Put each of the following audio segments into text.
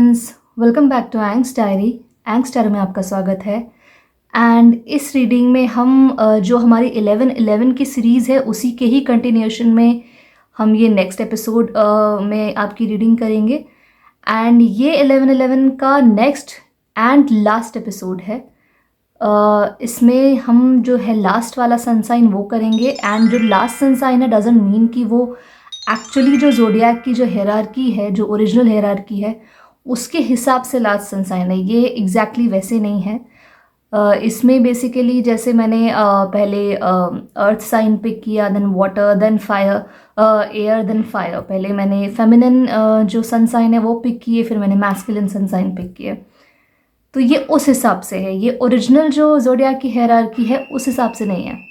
Friends, welcome back to एंग्स diary. एंग्स diary में आपका स्वागत है। एंड इस रीडिंग में हम जो हमारी 11-11 की सीरीज़ है उसी के ही कंटिन्यूशन में हम ये नेक्स्ट एपिसोड में आपकी रीडिंग करेंगे। एंड ये 11-11 का नेक्स्ट एंड लास्ट एपिसोड है। इसमें हम जो है लास्ट वाला सनसाइन वो करेंगे। एंड जो लास्ट सनसाइन है डजंट मीन कि वो एक्चुअली जो ज़ोडिएक की जो हेरारकी है, जो ओरिजिनल हेरारकी है उसके हिसाब से लास्ट सनसाइन है। ये एग्जैक्टली वैसे नहीं है। इसमें बेसिकली जैसे मैंने पहले अर्थ साइन पिक किया, then water, then fire, air, then fire. पहले मैंने फेमिनिन जो सनसाइन है वो पिक किए, फिर मैंने मैस्कुलिन सनसाइन पिक किए। तो ये उस हिसाब से है, ये ओरिजिनल जो ज़ोडिएक की हायरार्की है उस हिसाब से नहीं है।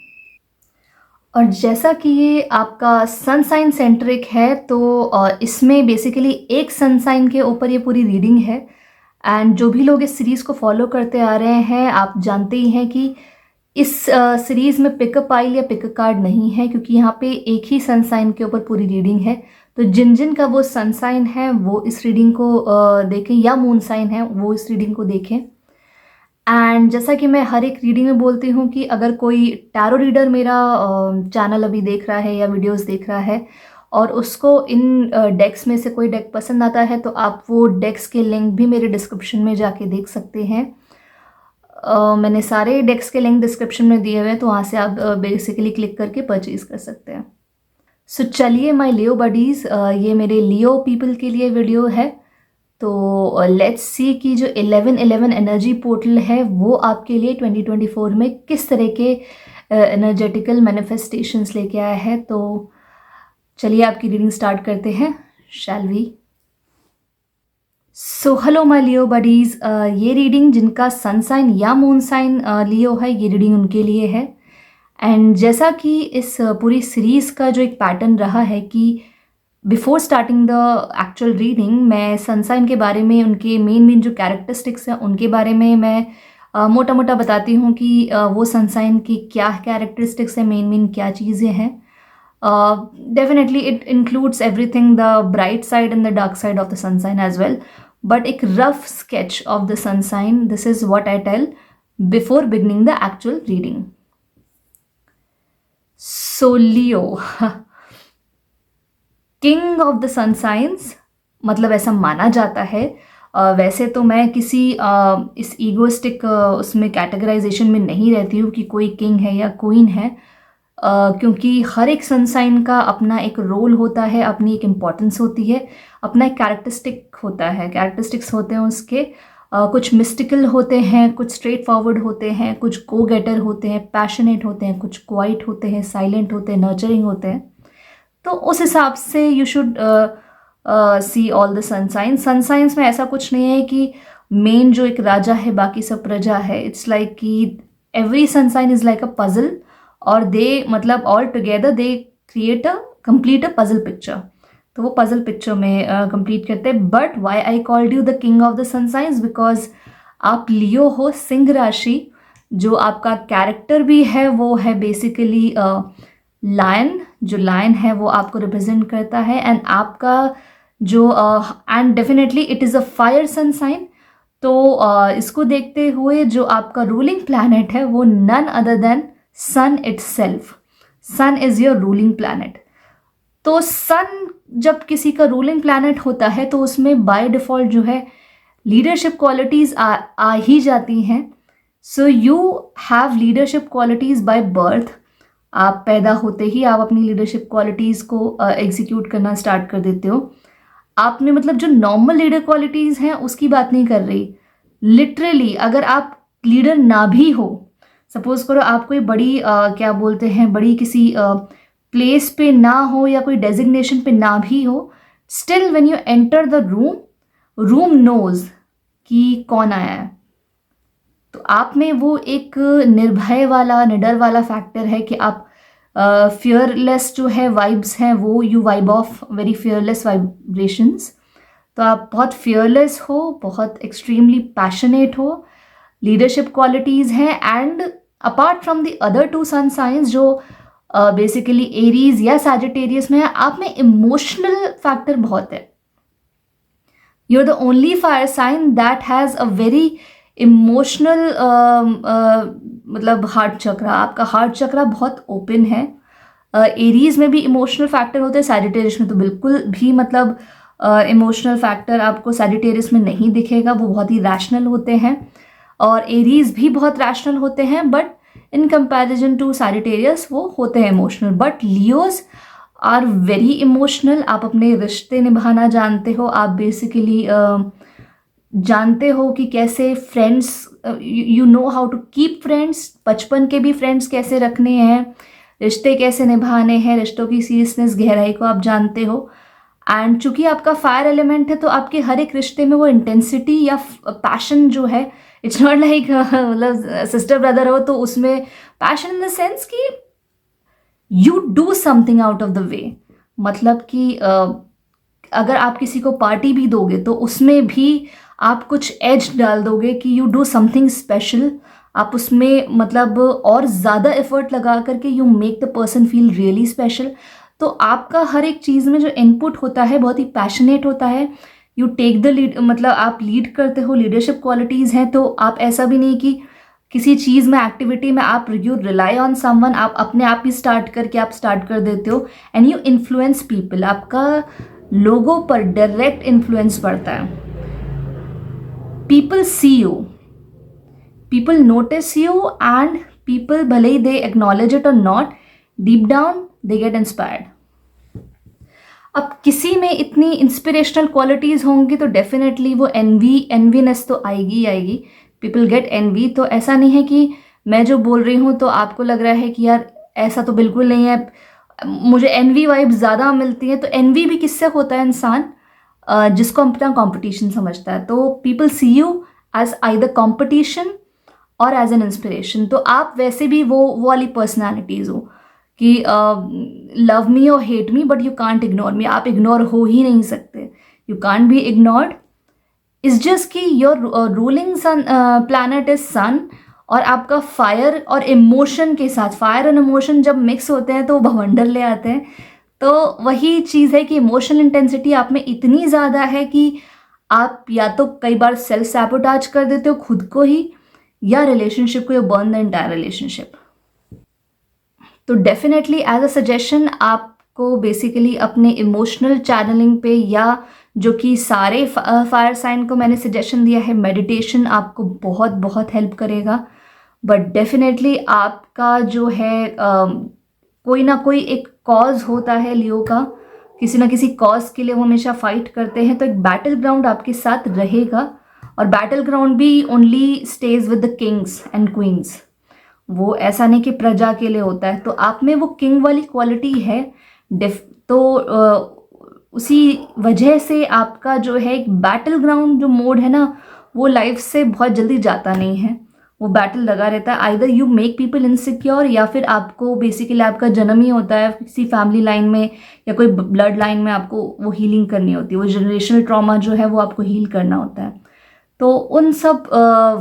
और जैसा कि ये आपका सन साइन सेंट्रिक है तो इसमें बेसिकली एक सन साइन के ऊपर ये पूरी रीडिंग है। एंड जो भी लोग इस सीरीज़ को फॉलो करते आ रहे हैं, आप जानते ही हैं कि इस सीरीज़ में पिकअप पाइल या पिकअप कार्ड नहीं है, क्योंकि यहाँ पे एक ही सन साइन के ऊपर पूरी रीडिंग है। तो जिन जिन का वो सन साइन है वो इस रीडिंग को देखें, या मून साइन है वो इस रीडिंग को देखें। एंड जैसा कि मैं हर एक रीडिंग में बोलती हूँ कि अगर कोई टैरो रीडर मेरा चैनल अभी देख रहा है या वीडियोस देख रहा है और उसको इन डेक्स में से कोई डेक पसंद आता है तो आप वो डेक्स के लिंक भी मेरे डिस्क्रिप्शन में जाके देख सकते हैं। मैंने सारे डेक्स के लिंक डिस्क्रिप्शन में दिए हुए हैं, तो वहाँ से आप बेसिकली क्लिक करके परचेज कर सकते हैं। सो चलिए माय लियो बडीज़, ये मेरे लियो पीपल के लिए वीडियो है। तो लेट्स सी कि जो 11-11 एनर्जी पोर्टल है वो आपके लिए 2024 में किस तरह के एनर्जेटिकल मैनिफेस्टेशंस लेके आया है। तो चलिए आपकी रीडिंग स्टार्ट करते हैं, shall we. So hello my Leo buddies, ये रीडिंग जिनका सन साइन या मून साइन लियो है, ये रीडिंग उनके लिए है। एंड जैसा कि इस पूरी सीरीज़ का जो एक पैटर्न रहा है कि before starting the actual reading मैं सनसाइन के बारे में, उनके मेन जो कैरेक्टरिस्टिक्स हैं उनके बारे में मैं मोटा मोटा बताती हूँ कि वो सनसाइन की क्या कैरेक्टरिस्टिक्स हैं, मेन क्या चीज़ें हैं। Definitely it includes everything, the bright side and the dark side of the sunshine as well, but एक rough sketch of the sunshine, this is what I tell before beginning the actual reading. So Leo, king of the sun signs, मतलब ऐसा माना जाता है। वैसे तो मैं किसी इस ईगोइस्टिक उसमें कैटेगराइजेशन में नहीं रहती हूँ कि कोई किंग है या क्वीन है, क्योंकि हर एक सन साइन का अपना एक रोल होता है, अपनी एक इम्पॉर्टेंस होती है, अपना एक कैरेक्टरिस्टिक होता है, कैरेक्टरिस्टिक्स होते हैं उसके। कुछ मिस्टिकल होते हैं, कुछ स्ट्रेट फॉरवर्ड होते हैं, कुछ गो गेटर होते हैं, पैशनेट होते हैं, कुछ क्वाइट होते हैं, साइलेंट होते हैं, नर्चरिंग होते हैं। तो उस हिसाब से you should see all the sun signs. Sun signs में ऐसा कुछ नहीं है कि मेन जो एक राजा है बाकी सब प्रजा है। इट्स लाइक कि every sun sign is like a puzzle, और दे मतलब all together they create complete a puzzle picture. तो वो पजल पिक्चर में कंप्लीट करते हैं। But why I called you the king of the sun signs, because आप Leo हो, सिंह राशि। जो आपका कैरेक्टर भी है वो है बेसिकली लायन। जो लायन है वो आपको रिप्रेजेंट करता है। एंड आपका जो and definitely it is a fire sun sign. तो इसको देखते हुए जो आपका रूलिंग प्लैनेट है वो none other than sun itself. Sun is your ruling planet. तो सन जब किसी का रूलिंग प्लैनेट होता है तो उसमें बाय डिफॉल्ट जो है लीडरशिप क्वालिटीज आ ही जाती हैं। सो you have leadership qualities by birth. आप पैदा होते ही आप अपनी लीडरशिप क्वालिटीज़ को एग्जीक्यूट करना स्टार्ट कर देते हो। आप में मतलब जो नॉर्मल लीडर क्वालिटीज़ हैं उसकी बात नहीं कर रही। लिटरली अगर आप लीडर ना भी हो, सपोज करो आप कोई बड़ी क्या बोलते हैं, बड़ी किसी प्लेस पे ना हो या कोई डेजिग्नेशन पे ना भी हो, still when you enter the room, room knows कि कौन आया है। तो आप में वो एक निर्भय वाला, निडर वाला फैक्टर है कि आप फियरलेस जो है वाइब्स हैं वो you vibe of very fearless vibrations. तो आप बहुत फियरलेस हो, बहुत एक्सट्रीमली पैशनेट हो, लीडरशिप क्वालिटीज़ हैं। And apart from the other two sun signs जो बेसिकली एरीज या सैजिटेरियस में है, आप में इमोशनल फैक्टर बहुत है। You are the only fire sign that has a very emotional मतलब हार्ट चक्रा, आपका हार्ट चक्रा बहुत ओपन है। एरीज में भी इमोशनल फैक्टर होते हैं, सैजिटेरियस में तो बिल्कुल भी मतलब इमोशनल फैक्टर आपको सैजिटेरियस में नहीं दिखेगा, वो बहुत ही रैशनल होते हैं। और एरीज भी बहुत रैशनल होते हैं, but in comparison to Sagittarius वो होते हैं emotional. But Leos are very emotional. आप अपने रिश्ते निभाना जानते हो, आप बेसिकली जानते हो कि कैसे friends, you know how to keep friends, बचपन के भी फ्रेंड्स कैसे रखने हैं, रिश्ते कैसे निभाने हैं, रिश्तों की सीरियसनेस, गहराई को आप जानते हो। एंड चूंकि आपका फायर एलिमेंट है तो आपके हर एक रिश्ते में वो इंटेंसिटी या पैशन जो है, इट्स नॉट लाइक मतलब सिस्टर ब्रदर हो तो उसमें पैशन इन द सेंस कि you do something out of the way. मतलब कि अगर आप किसी को पार्टी भी दोगे तो उसमें भी आप कुछ एज डाल दोगे कि यू डू समथिंग स्पेशल। आप उसमें मतलब और ज़्यादा एफर्ट लगा करके you make the person feel really special. तो आपका हर एक चीज़ में जो इनपुट होता है बहुत ही पैशनेट होता है। यू टेक द लीड, मतलब आप लीड करते हो, लीडरशिप क्वालिटीज़ हैं। तो आप ऐसा भी नहीं कि किसी चीज़ में, एक्टिविटी में आप यू रिलाई ऑन समवन, आप अपने आप ही स्टार्ट करके आप स्टार्ट कर देते हो एंड यू इन्फ्लुएंस पीपल। आपका लोगों पर डायरेक्ट इन्फ्लुएंस पड़ता है। People see you, people notice you and people, भले ही दे एक्नॉलेज इट और not, deep down they get inspired. अब किसी में इतनी इंस्पिरेशनल क्वालिटीज होंगी तो डेफिनेटली वो एनवीनेस तो आएगी ही आएगी। People get envy. तो ऐसा नहीं है कि मैं जो बोल रही हूँ तो आपको लग रहा है कि यार ऐसा तो बिल्कुल नहीं है, मुझे एनवी वाइब ज़्यादा मिलती है। तो एनवी भी किससे होता है? इंसान जिसको अपना कंपटीशन समझता है। तो people see you as either competition और एज एन इंस्पिरेशन। तो आप वैसे भी वो वाली पर्सनैलिटीज़ हो कि लव मी और hate me but you can't ignore me. आप इग्नोर हो ही नहीं सकते, you can't be ignored. It's just कि your ruling sun planet is sun, और आपका फायर और इमोशन के साथ, फायर और इमोशन जब मिक्स होते हैं तो वो भवंडर ले आते हैं। तो वही चीज़ है कि इमोशनल इंटेंसिटी आप में इतनी ज़्यादा है कि आप या तो कई बार सेल्फ सैबोटाज कर देते हो खुद को ही, या रिलेशनशिप को, या बर्न द एंटायर रिलेशनशिप। तो डेफिनेटली एज अ सजेशन आपको बेसिकली अपने इमोशनल चैनलिंग पे, या जो कि सारे फायर साइन को मैंने सजेशन दिया है, मेडिटेशन आपको बहुत बहुत हेल्प करेगा। बट डेफिनेटली आपका जो है कोई ना कोई एक कॉज होता है लियो का, किसी ना किसी कॉज के लिए वो हमेशा फाइट करते हैं। तो एक बैटल ग्राउंड आपके साथ रहेगा, और बैटल ग्राउंड भी only stage with the Kings and queen's. वो ऐसा नहीं कि प्रजा के लिए होता है। तो आप में वो किंग वाली क्वालिटी है। तो उसी वजह से आपका जो है एक बैटल ग्राउंड जो मोड है ना, वो लाइफ से बहुत जल्दी जाता नहीं है, वो बैटल लगा रहता है। Either you make people insecure, या फिर आपको बेसिकली आपका जन्म ही होता है किसी फैमिली लाइन में या कोई ब्लड लाइन में, आपको वो हीलिंग करनी होती है, वो जनरेशनल ट्रॉमा जो है वो आपको हील करना होता है। तो उन सब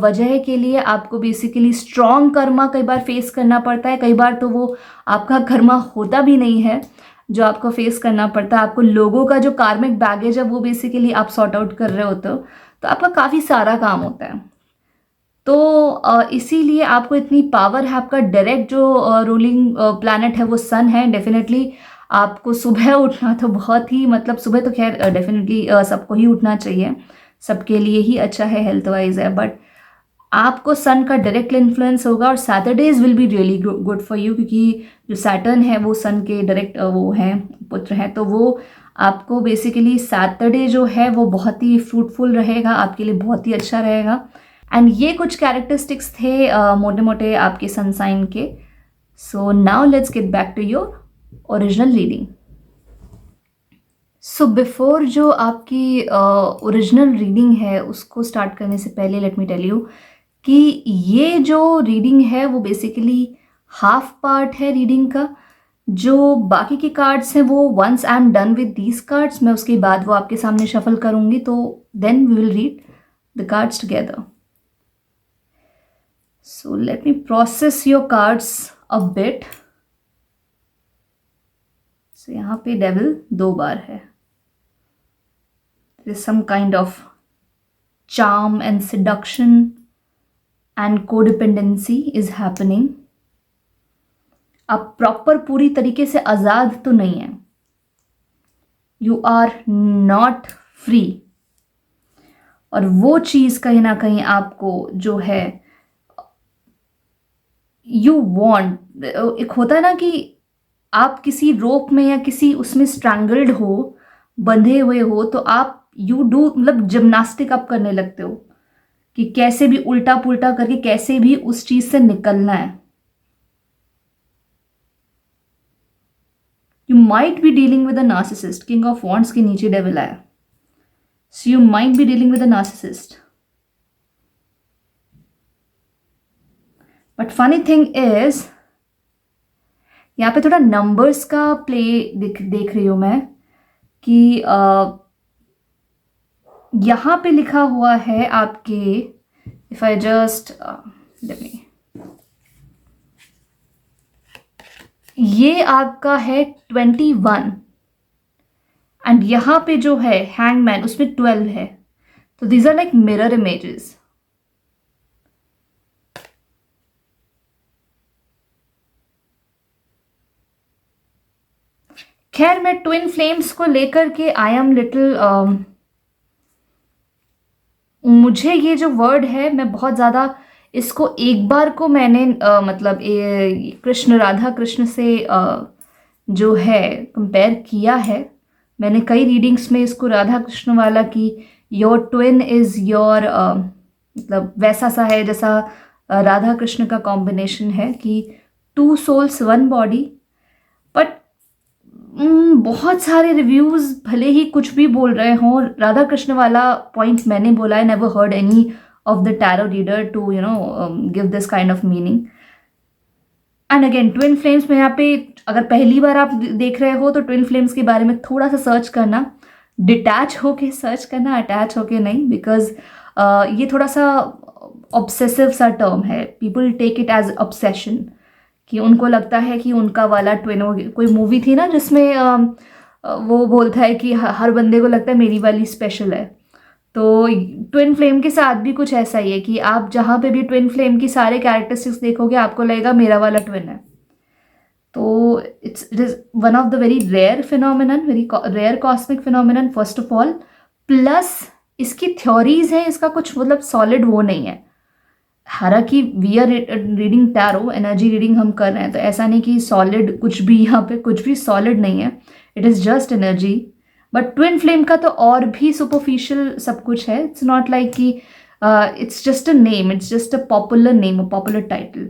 वजह के लिए आपको बेसिकली स्ट्रॉन्ग कर्मा कई बार फेस करना पड़ता है। कई बार तो वो आपका कर्मा होता भी नहीं है जो आपको फेस करना पड़ता है। आपको लोगों का जो कार्मिक बैगेज है वो बेसिकली आप सॉर्ट आउट कर रहे होते हो। तो आपका काफ़ी सारा काम होता है। तो इसीलिए आपको इतनी पावर है। आपका डायरेक्ट जो रूलिंग प्लैनेट है वो सन है। डेफिनेटली आपको सुबह उठना तो बहुत ही, मतलब सुबह तो खैर डेफिनेटली सबको ही उठना चाहिए, सबके लिए ही अच्छा है, हेल्थ वाइज है। बट आपको सन का डायरेक्ट इन्फ्लुएंस होगा, और Saturdays will be really good for you, क्योंकि जो सैटर्न है वो सन के डायरेक्ट वो हैं, पुत्र हैं। तो वो आपको बेसिकली सैटरडे जो है वो बहुत ही फ्रूटफुल रहेगा, आपके लिए बहुत ही अच्छा रहेगा। एंड ये कुछ कैरेक्टरिस्टिक्स थे मोटे मोटे आपके सन साइन के। So now let's get back to your original reading. So before जो आपकी ओरिजिनल रीडिंग है उसको स्टार्ट करने से पहले लेट मी टेल यू कि ये जो रीडिंग है वो बेसिकली हाफ पार्ट है रीडिंग का। जो बाकी के कार्ड्स हैं वो once I am done with these cards, मैं उसके बाद वो आपके सामने शफल करूँगी, तो then we will read the cards together. So let me process your cards a bit. So यहाँ पे डेविल 2 बार है, there is some kind of charm and seduction and codependency is happening. आप प्रॉपर पूरी तरीके से आज़ाद तो नहीं है, यू आर नॉट फ्री, और वो चीज़ कहीं ना कहीं आपको जो है यू वॉन्ट, एक होता है ना कि आप किसी रोप में या किसी उसमें स्ट्रैंगल्ड हो, बंधे हुए हो, तो आप यू डू, मतलब जिम्नास्टिक आप करने लगते हो कि कैसे भी उल्टा पुल्टा करके कैसे भी उस चीज़ से निकलना है. You might be dealing with a narcissist. King of Wands के नीचे डेविल आया. So you might be dealing with a narcissist. But funny thing is, यहाँ पे थोड़ा नंबर्स का प्ले देख रही हूँ मैं कि यहाँ पे लिखा हुआ है आपके, if I just let me, ये आपका है 21 एंड यहाँ पे जो है हैंगमैन उसमें 12 है. तो these are like mirror images. खैर मैं ट्विन फ्लेम्स को लेकर के आई एम लिटिल, मुझे ये जो वर्ड है मैं बहुत ज़्यादा इसको एक बार को मैंने मतलब कृष्ण राधा कृष्ण से जो है कंपेयर किया है. मैंने कई रीडिंग्स में इसको राधा कृष्ण वाला कि योर ट्विन इज़ योर, मतलब वैसा सा है जैसा राधा कृष्ण का कॉम्बिनेशन है कि 2 souls 1 body. बट बहुत सारे रिव्यूज़ भले ही कुछ भी बोल रहे हों, राधा कृष्ण वाला पॉइंट मैंने बोला है. Never heard any of the tarot reader to give this kind of meaning. And again twin flames में यहाँ पे अगर पहली बार आप देख रहे हो तो twin flames के बारे में थोड़ा सा सर्च करना, डिटैच होके सर्च करना, अटैच होके नहीं, बिकॉज ये थोड़ा सा ऑब्सेसिव सा टर्म है. People take it as obsession कि उनको लगता है कि उनका वाला ट्विन, कोई मूवी थी ना जिसमें वो बोलता है कि हर बंदे को लगता है मेरी वाली स्पेशल है. तो ट्विन फ्लेम के साथ भी कुछ ऐसा ही है कि आप जहाँ पे भी ट्विन फ्लेम की सारे कैरेक्टरिस्टिक्स देखोगे आपको लगेगा मेरा वाला ट्विन है. तो it is one of the very rare phenomenon, very rare cosmic phenomenon first of all. Plus इसकी थ्योरीज है, इसका कुछ मतलब सॉलिड वो नहीं है. हालांकि we are reading tarot, energy reading हम कर रहे हैं, तो ऐसा नहीं कि सॉलिड कुछ भी, यहाँ पे कुछ भी सॉलिड नहीं है. It is just energy. But twin flame का तो और भी सुपरफिशियल सब कुछ है. इट्स नॉट लाइक कि it's just a name, it's just a popular name, a popular title.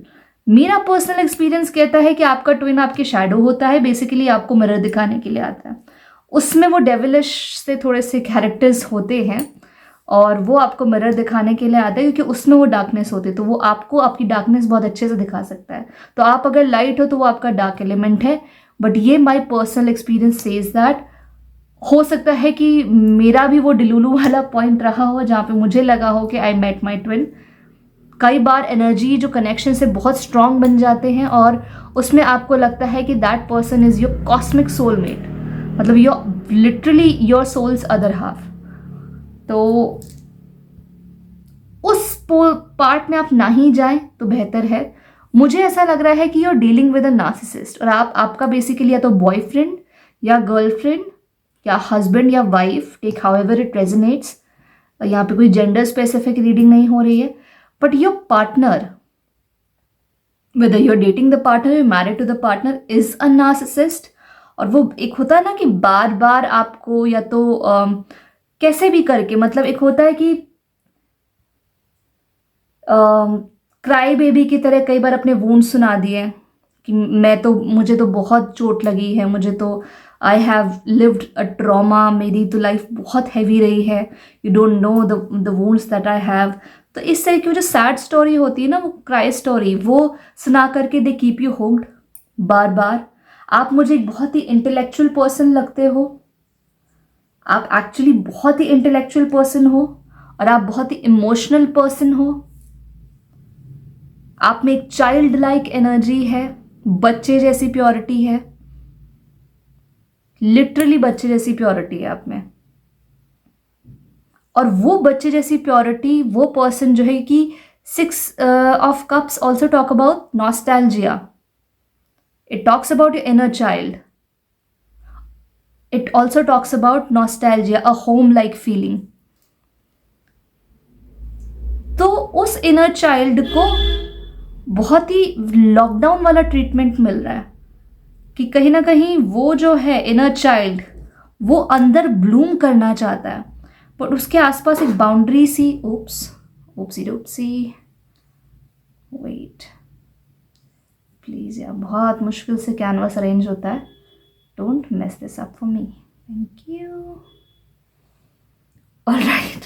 मेरा पर्सनल एक्सपीरियंस कहता है कि आपका ट्विन आपके शैडो होता है, बेसिकली आपको मिरर दिखाने के लिए आता है. उसमें वो डेविलिश से थोड़े से कैरेक्टर्स होते हैं और वो आपको मिरर दिखाने के लिए आता है क्योंकि उसमें वो डार्कनेस होती है, तो वो आपको आपकी डार्कनेस बहुत अच्छे से दिखा सकता है. तो आप अगर लाइट हो तो वो आपका डार्क एलिमेंट है. बट ये my personal experience says that हो सकता है कि मेरा भी वो डिलुलू वाला पॉइंट रहा हो जहाँ पे मुझे लगा हो कि आई मेट माई ट्विन. कई बार एनर्जी जो कनेक्शन से बहुत स्ट्रांग बन जाते हैं और उसमें आपको लगता है कि that person is your cosmic soulmate, मतलब your literally your soul's other half. तो उस पार्ट में आप ना ही जाएं तो बेहतर है. मुझे ऐसा लग रहा है कि you're dealing with a narcissist और आपका बेसिकली या तो बॉयफ्रेंड या गर्लफ्रेंड या हस्बैंड या wife, take however it resonates. यहाँ पे कोई जेंडर स्पेसिफिक रीडिंग नहीं हो रही है. But your partner, whether you're dating the partner, you're married to the partner, is a narcissist. और वो एक होता है ना कि बार बार आपको या तो कैसे भी करके, मतलब एक होता है कि क्राई बेबी की तरह कई बार अपने वूंड सुना दिए कि मुझे तो बहुत चोट लगी है, मुझे तो I have lived a trauma, मेरी तो लाइफ बहुत हैवी रही है, you don't know the wounds that I have. तो इस तरह की जो सैड स्टोरी होती है ना, वो क्राई स्टोरी, वो सुना करके दे कीप यू हुक्ड बार बार. आप मुझे एक बहुत ही इंटेलेक्चुअल पर्सन लगते हो, आप एक्चुअली बहुत ही इंटेलेक्चुअल पर्सन हो और आप बहुत ही इमोशनल पर्सन हो. आप में एक चाइल्ड लाइक एनर्जी है, बच्चे जैसी प्योरिटी है, लिटरली बच्चे जैसी प्योरिटी है आप में. और वो बच्चे जैसी प्योरिटी वो पर्सन जो है कि 6 of Cups also talk about nostalgia. It talks about your inner child. It also talks about nostalgia, a home-like feeling. तो उस इनर चाइल्ड को बहुत ही लॉकडाउन वाला ट्रीटमेंट मिल रहा है कि कहीं ना कहीं वो जो है इनर चाइल्ड वो अंदर ब्लूम करना चाहता है, बट उसके आसपास एक बाउंड्री सी ओप्सी वेट प्लीज़ यार, बहुत मुश्किल से कैनवास अरेंज होता है. Don't mess this up for me, thank you. Alright,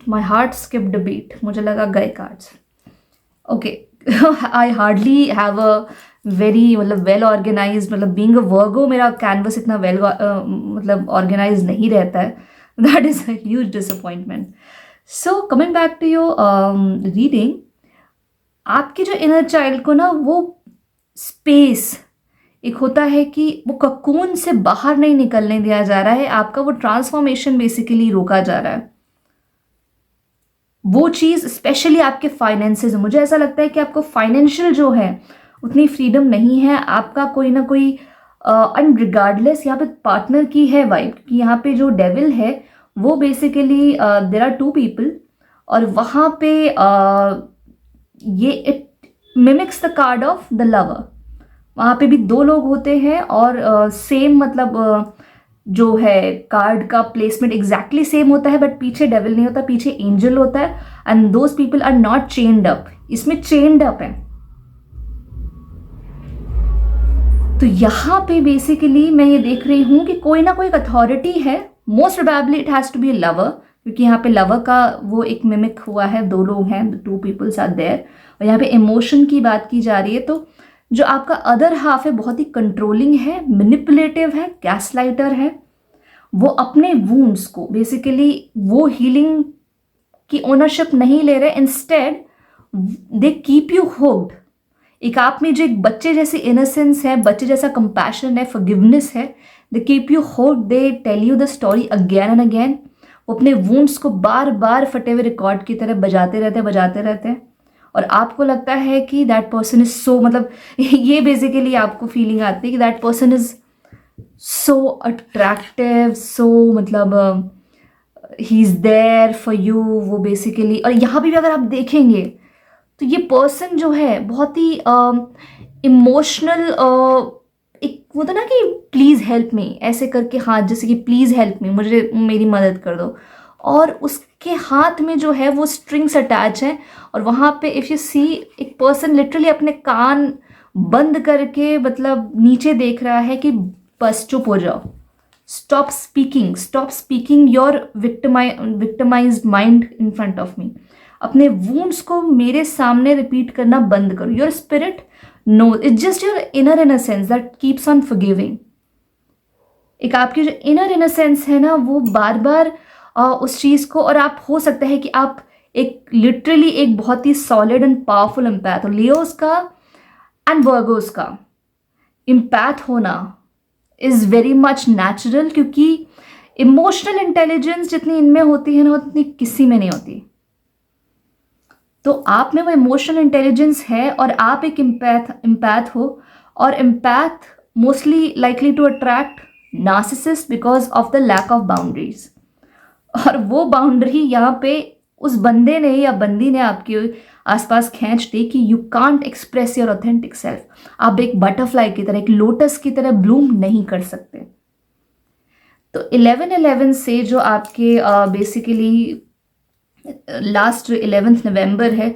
my heart skipped a beat. मुझे लगा गए cards. Okay, I hardly have a very well organise, being a Virgo मेरा कैनवस इतना वेल ऑर्गेनाइज नहीं रहता है. That is a huge disappointment. So coming back to your reading, आपके जो इनर चाइल्ड को ना वो स्पेस एक होता है कि वो ककून से बाहर नहीं निकलने दिया जा रहा है, आपका वो ट्रांसफॉर्मेशन बेसिकली रोका जा रहा है. वो चीज़ स्पेशली आपके फाइनेंसेस, मुझे ऐसा लगता है कि आपको फाइनेंशियल जो है उतनी फ्रीडम नहीं है. आपका कोई ना कोई एंड रिगार्डलेस यहाँ पे पार्टनर की है वाइब, क्योंकि यहाँ पे जो डेविल है वो बेसिकली देर आर 2 people और वहाँ पे ये it mimics the card of the lover. वहाँ पे भी 2 लोग होते हैं और सेम जो है कार्ड का प्लेसमेंट एग्जैक्टली सेम होता है, बट पीछे डेविल नहीं होता, पीछे एंजल होता है. And those people are not chained up. इसमें चेन्ड अप है. तो यहाँ पे बेसिकली मैं ये देख रही हूँ कि कोई ना कोई अथॉरिटी है. Most probably it has to be a lover, क्योंकि यहाँ पे लवर का वो एक मिमिक हुआ है. 2 लोग हैं, 2 people आर देयर. और यहाँ पे इमोशन की बात की जा रही है. तो जो आपका अदर हाफ है बहुत ही कंट्रोलिंग है, मैनिपुलेटिव है, गैसलाइटर है. वो अपने वूंड्स को बेसिकली वो हीलिंग की ओनरशिप नहीं ले रहे. Instead they keep you hooked. एक आप में जो एक बच्चे जैसी इनोसेंस है, बच्चे जैसा कंपैशन है, फॉरगिवनेस है. They keep you hooked. They tell you the story again and again. वो अपने वूंड्स को बार बार फटे हुए रिकॉर्ड की तरह बजाते रहते हैं. और आपको लगता है कि दैट पर्सन इज सो, ये बेसिकली आपको फीलिंग आती है कि that person is so attractive, so he is there for you. वो बेसिकली, और यहाँ भी अगर आप देखेंगे तो ये पर्सन जो है बहुत ही इमोशनल, एक वो था ना कि प्लीज़ हेल्प मी ऐसे करके हाथ, जैसे कि प्लीज़ हेल्प मी, मुझे मेरी मदद कर दो. और उसके हाथ में जो है वो स्ट्रिंग्स अटैच हैं. और वहाँ पे इफ़ यू सी, एक पर्सन लिटरली अपने कान बंद करके नीचे देख रहा है कि बस चुप हो जाओ. Stop speaking your victimized mind in front of me. अपने वूंड्स को मेरे सामने रिपीट करना बंद करो. Your spirit no, it's just your inner innocence that keeps on forgiving. एक आपकी जो इनर इनोसेंस है ना वो बार बार उस चीज़ को, और आप हो सकता है कि आप एक लिटरली एक बहुत ही सॉलिड एंड पावरफुल एम्पैथ हो. लियोस का एंड वर्गोस का एम्पैथ होना इज़ वेरी मच नेचुरल, क्योंकि इमोशनल इंटेलिजेंस जितनी इनमें होती है ना उतनी किसी में नहीं होती. तो आप में वो इमोशनल इंटेलिजेंस है और आप एक एम्पैथ हो. और empath mostly likely to attract narcissist because of the lack of boundaries. और वो बाउंड्री यहाँ पे उस बंदे ने या बंदी ने आपके आसपास खींच दी कि you can't express your authentic self. आप एक बटरफ्लाई की तरह, एक लोटस की तरह ब्लूम नहीं कर सकते. तो 11/11 से जो आपके बेसिकली लास्ट 11 नवंबर है,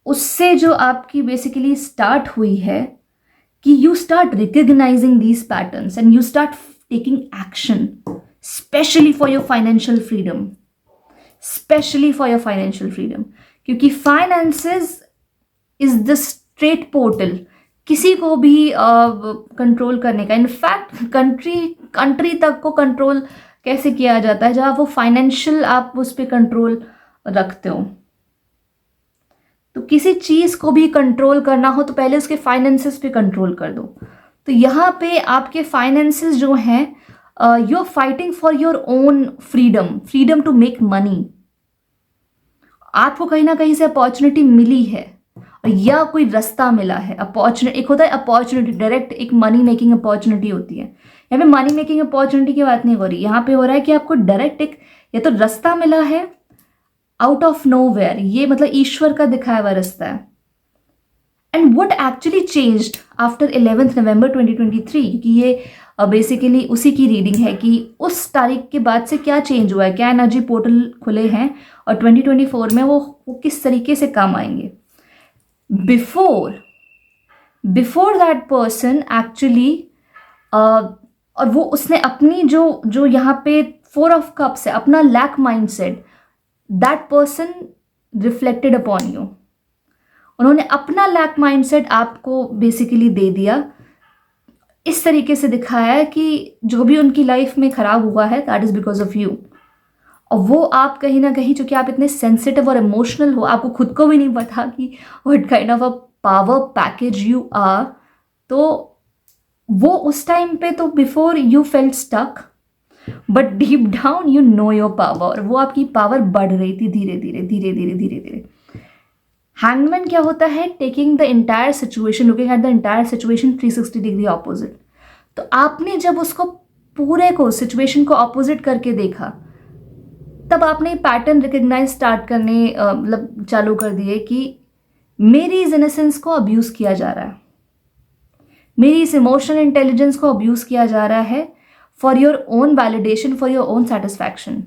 उससे जो आपकी बेसिकली स्टार्ट हुई है कि you start recognising these patterns and you start taking action, specially for your financial freedom. क्योंकि finances is the straight portal किसी को भी कंट्रोल करने का. इनफैक्ट कंट्री तक को कंट्रोल कैसे किया जाता है, जहाँ वो फाइनेंशियल आप उस पर कंट्रोल रखते हो. तो किसी चीज़ को भी कंट्रोल करना हो तो पहले उसके फाइनेंसेस पे कंट्रोल कर दो. तो यहाँ पे आपके फाइनेंसेस जो हैं you are fighting for your own freedom to make money. आपको कहीं ना कहीं से अपॉर्चुनिटी मिली है या कोई रास्ता मिला है। अपॉर्चुनिटी, एक होता है अपॉर्चुनिटी डायरेक्ट, एक मनी मेकिंग अपॉर्चुनिटी होती है। यहाँ पे मनी मेकिंग अपॉर्चुनिटी की बात नहीं हो रही, यहाँ पे हो रहा है कि आपको डायरेक्ट एक या तो रास्ता मिला है आउट ऑफ नोवेयर, ये मतलब ईश्वर का दिखाया हुआ रास्ता है। And what actually changed after 11 नवंबर 2023, क्योंकि ये बेसिकली उसी की रीडिंग है कि उस तारीख के बाद से क्या चेंज हुआ है, क्या एनर्जी पोर्टल खुले हैं और 2024 में वो किस तरीके से काम आएंगे। बिफोर दैट पर्सन एक्चुअली, और वो उसने अपनी जो यहाँ पे 4 ऑफ कप्स है, अपना lack mindset, that person reflected upon you. उन्होंने अपना लैक माइंडसेट आपको बेसिकली दे दिया, इस तरीके से दिखाया है कि जो भी उनकी लाइफ में खराब हुआ है that is because of you. और वो आप कहीं ना कहीं, चूंकि आप इतने सेंसिटिव और इमोशनल हो, आपको खुद को भी नहीं पता कि what kind of a power package you are, तो वो उस टाइम पे तो before you felt stuck, but deep down you know your power, वो आपकी पावर बढ़ रही थी धीरे धीरे धीरे धीरे धीरे धीरे। हैंगमैन क्या होता है, taking the entire situation, looking at the entire situation 360 degree opposite. तो आपने जब उसको पूरे को सिचुएशन को ऑपोजिट करके देखा, तब आपने पैटर्न रिकग्नाइज स्टार्ट करने मतलब चालू कर दिए कि मेरी इस इनोसेंस को अब्यूज किया जा रहा है, मेरी इस इमोशनल इंटेलिजेंस को अब्यूज किया जा रहा है for your own validation, for your own satisfaction,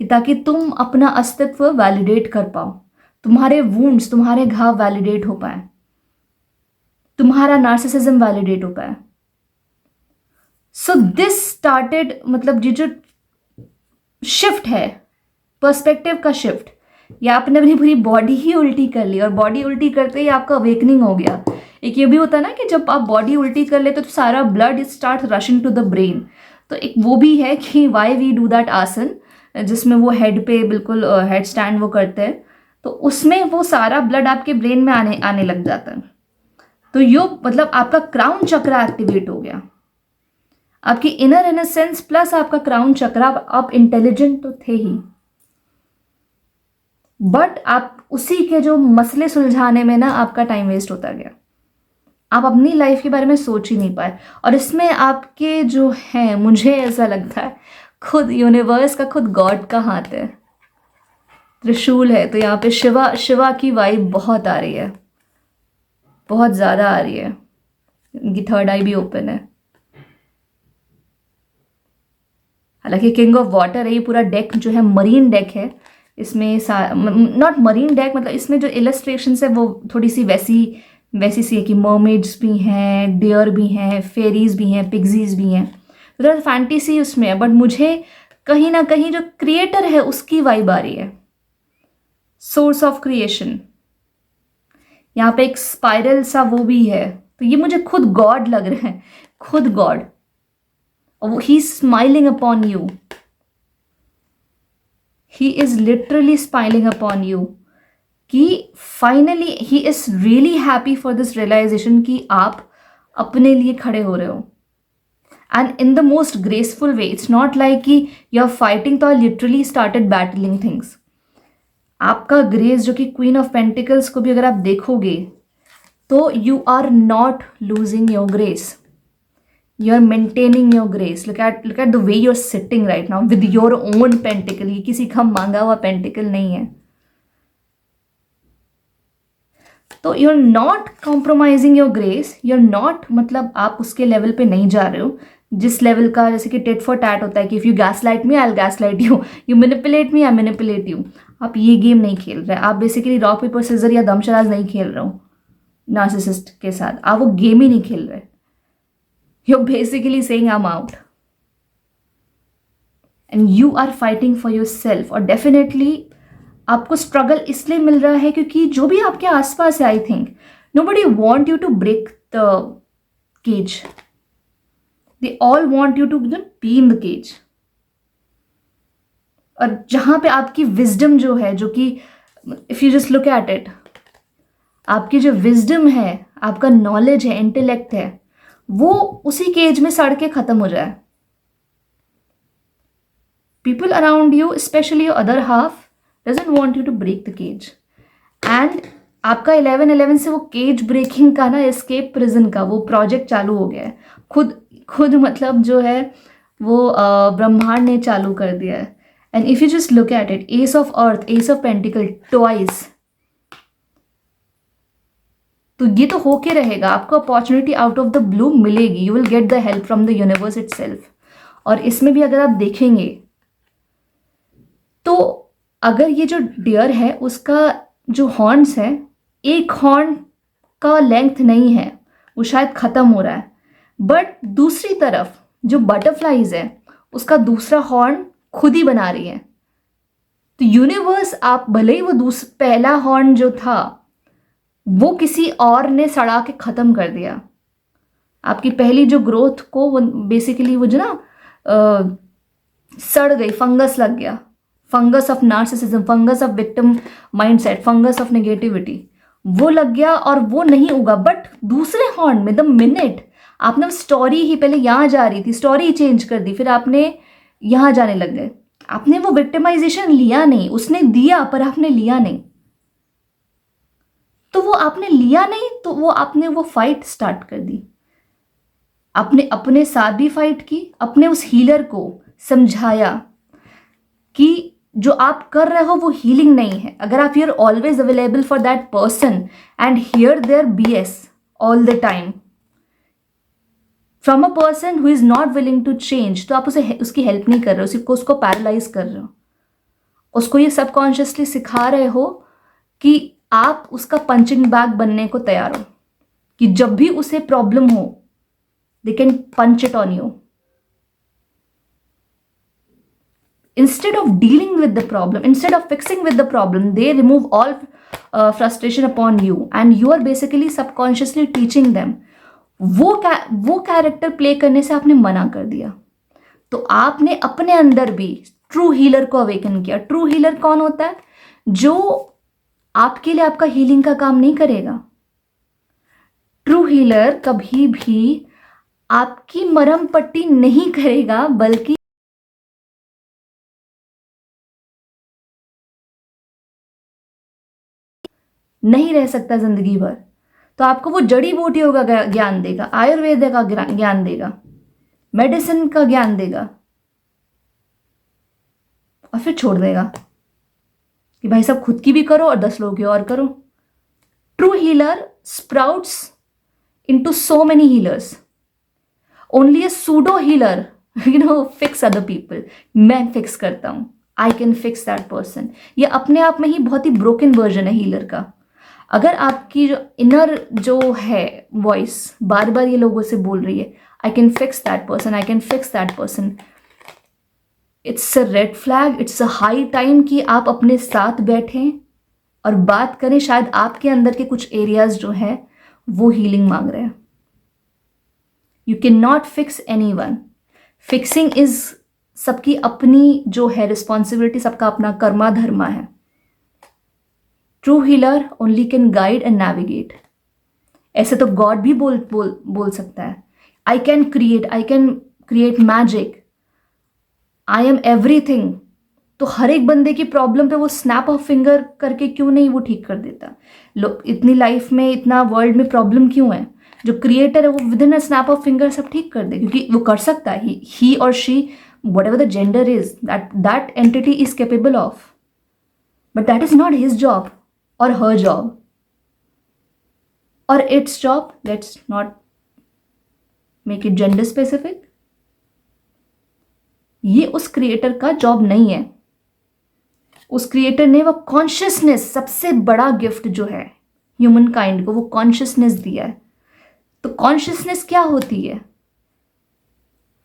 कि ताकि तुम अपना अस्तित्व वैलिडेट कर पाओ, तुम्हारे वुंड्स, तुम्हारे घाव वैलिडेट हो पाए, तुम्हारा नार्सिसिज्म वैलिडेट हो पाए। सो दिस स्टार्टेड, मतलब ये जो शिफ्ट है, पर्सपेक्टिव का शिफ्ट, या आपने अपनी पूरी बॉडी ही उल्टी कर ली, और बॉडी उल्टी करते ही आपका अवेकनिंग हो गया। एक ये भी होता है ना कि जब आप बॉडी उल्टी कर लेते तो सारा blood start rushing to the brain, तो एक वो भी है कि वाई वी डू दैट आसन, जिसमें वो हेड पे बिल्कुल हेड स्टैंड वो करते हैं, तो उसमें वो सारा ब्लड आपके ब्रेन में आने लग जाता है। तो यो मतलब आपका क्राउन चक्रा एक्टिवेट हो गया, आपकी इनर इनोसेंस प्लस आपका क्राउन चक्रा। आप इंटेलिजेंट तो थे ही, बट आप उसी के जो मसले सुलझाने में ना आपका टाइम वेस्ट होता गया, आप अपनी लाइफ के बारे में सोच ही नहीं पाए। और इसमें आपके जो हैं, मुझे ऐसा लगता है खुद यूनिवर्स का, खुद गॉड का हाथ है, त्रिशूल है। तो यहाँ पे शिवा की वाइब बहुत आ रही है, बहुत ज़्यादा आ रही है। इनकी थर्ड आई भी ओपन है, हालांकि किंग ऑफ वाटर है। ये पूरा डेक जो है मरीन डेक है, इसमें नॉट मरीन डेक, मतलब इसमें जो इलस्ट्रेशंस है वो थोड़ी सी वैसी सी है कि मर्मेड्स भी हैं, डियर भी हैं, फेरीज भी हैं, पिग्जीज भी हैं, तो फैंटेसी उसमें है। बट मुझे कहीं ना कहीं जो क्रिएटर है उसकी वाइब आ रही है, सोर्स ऑफ क्रिएशन। यहाँ पे एक स्पाइरल सा वो भी है, तो ये मुझे खुद गॉड लग रहे हैं, खुद गॉड, और he smiling upon you, he is literally smiling upon you, कि finally he is really happy for this realisation कि आप अपने लिए खड़े हो रहे हो, and in the most graceful way. It's not like कि यू आर फाइटिंग, तो I literally started battling things. आपका ग्रेस जो कि क्वीन ऑफ पेंटिकल्स को भी अगर आप देखोगे तो you are not losing your grace, you are maintaining your grace. Look at the way you are sitting right now with your own pentacle. ये किसी का मांगा हुआ पेंटिकल नहीं है। तो यू आर नॉट कॉम्प्रोमाइजिंग योर ग्रेस, यू आर नॉट, मतलब आप उसके लेवल पे नहीं जा रहे हो जिस लेवल का, जैसे कि टेट फॉर टैट होता है कि if you gas light me I will gas light you, you manipulate me I manipulate you. आप ये गेम नहीं खेल रहे, आप बेसिकली रॉक पेपर सीजर या दमशराज नहीं खेल रहे हो नार्सिसिस्ट के साथ, आप वो गेम ही नहीं खेल रहे। You basically saying I am out and you are fighting for yourself. और डेफिनेटली आपको स्ट्रगल इसलिए मिल रहा है क्योंकि जो भी आपके आसपास है, I think nobody want you to break the cage, they all want you to be in the cage. और जहां पे आपकी विजडम जो है, जो कि if you just look at it, आपकी जो विजडम है, आपका नॉलेज है, इंटेलेक्ट है, वो उसी केज में सड़ के खत्म हो जाए। people around you, especially your other half, doesn't want you to break the cage. And आपका 11-11 से वो केज ब्रेकिंग का ना, एस्केप प्रिजन का वो प्रोजेक्ट चालू हो गया है. खुद मतलब जो है वो ब्रह्मांड ने चालू कर दिया है. And if you just look at it, ace of earth, ace of pentacle, twice, तो ये तो होके रहेगा. आपको opportunity out of the blue मिलेगी. You will get the help from the universe itself. और इसमें भी अगर आप देखेंगे तो अगर ये जो डियर है उसका जो हॉर्न्स है, एक हॉर्न का लेंथ नहीं है, वो शायद ख़त्म हो रहा है. बट दूसरी तरफ जो बटरफ्लाइज है उसका दूसरा हॉर्न खुद ही बना रही है. तो यूनिवर्स, आप भले ही वो पहला हॉर्न जो था वो किसी और ने सड़ा के ख़त्म कर दिया. आपकी पहली जो ग्रोथ को वो बेसिकली वो जो ना सड़ गई, फंगस लग गया, fungus of narcissism, fungus of victim mindset, fungus of negativity, वो लग गया और वो नहीं होगा. बट दूसरे हॉर्न में द मिनट आपने स्टोरी ही पहले यहाँ जा रही थी, स्टोरी ही चेंज कर दी, फिर आपने यहाँ जाने लग गए. आपने वो विक्टिमाइजेशन लिया नहीं, उसने दिया पर आपने लिया नहीं. तो वो आपने लिया नहीं तो वो आपने वो फाइट स्टार्ट कर दी. आपने अपने साथ भी फाइट की, अपने उस हीलर को समझाया कि जो आप कर रहे हो वो हीलिंग नहीं है. अगर आप you're always available for that person and hear their BS all the time from a person who is not willing to change, तो आप उसे उसकी हेल्प नहीं कर रहे हो, सिर्फ उसको पैरालाइज कर रहे हो. उसको ये सबकॉन्शियसली सिखा रहे हो कि आप उसका पंचिंग बैग बनने को तैयार हो, कि जब भी उसे प्रॉब्लम हो they can punch it on you. Instead of dealing with the problem, instead of fixing with the problem, they remove all frustration upon you, and you are basically subconsciously teaching them. वो character play करने से आपने मना कर दिया. तो आपने अपने अंदर भी ट्रू हीलर को अवेकन किया. ट्रू हीलर कौन होता है? जो आपके लिए आपका हीलिंग का काम नहीं करेगा. ट्रू हीलर कभी भी आपकी मरहम पट्टी नहीं करेगा, बल्कि नहीं रह सकता जिंदगी भर, तो आपको वो जड़ी बूटियों का ज्ञान देगा, आयुर्वेद का ज्ञान देगा, मेडिसिन का ज्ञान देगा, और फिर छोड़ देगा कि भाई सब खुद की भी करो और 10 लोगों की और करो. True healer sprouts into so many healers. Only अ pseudo healer fix other people. मैं फिक्स करता हूं, I can fix that person. ये अपने आप में ही बहुत ही ब्रोकन वर्जन है हीलर का. अगर आपकी जो इनर जो है वॉइस बार बार ये लोगों से बोल रही है, I can fix that person, I can fix that person, it's a red flag. It's a high time कि आप अपने साथ बैठें और बात करें. शायद आपके अंदर के कुछ एरियाज जो हैं वो हीलिंग मांग रहे हैं. You can not fix any one. Fixing is सबकी अपनी जो है रिस्पॉन्सिबिलिटी, सबका अपना कर्मा धर्मा है. True healer only can guide and navigate. ऐसे तो गॉड भी बोल सकता है, I can create magic, I am everything. तो हर एक बंदे की प्रॉब्लम पे वो स्नैप ऑफ फिंगर करके क्यों नहीं वो ठीक कर देता? लोग इतनी लाइफ में, इतना वर्ल्ड में प्रॉब्लम क्यों है? जो क्रिएटर है वो with in a snap of finger सब ठीक कर दे, क्योंकि वो कर सकता है. ही और she, whatever the gender is, that entity is capable of, but that is not his job or her job or its job. Let's not make it gender specific. ये उस क्रिएटर का जॉब नहीं है. उस क्रिएटर ने वो consciousness, सबसे बड़ा गिफ्ट जो है ह्यूमन काइंड को, वो कॉन्शियसनेस दिया है. तो कॉन्शियसनेस क्या होती है?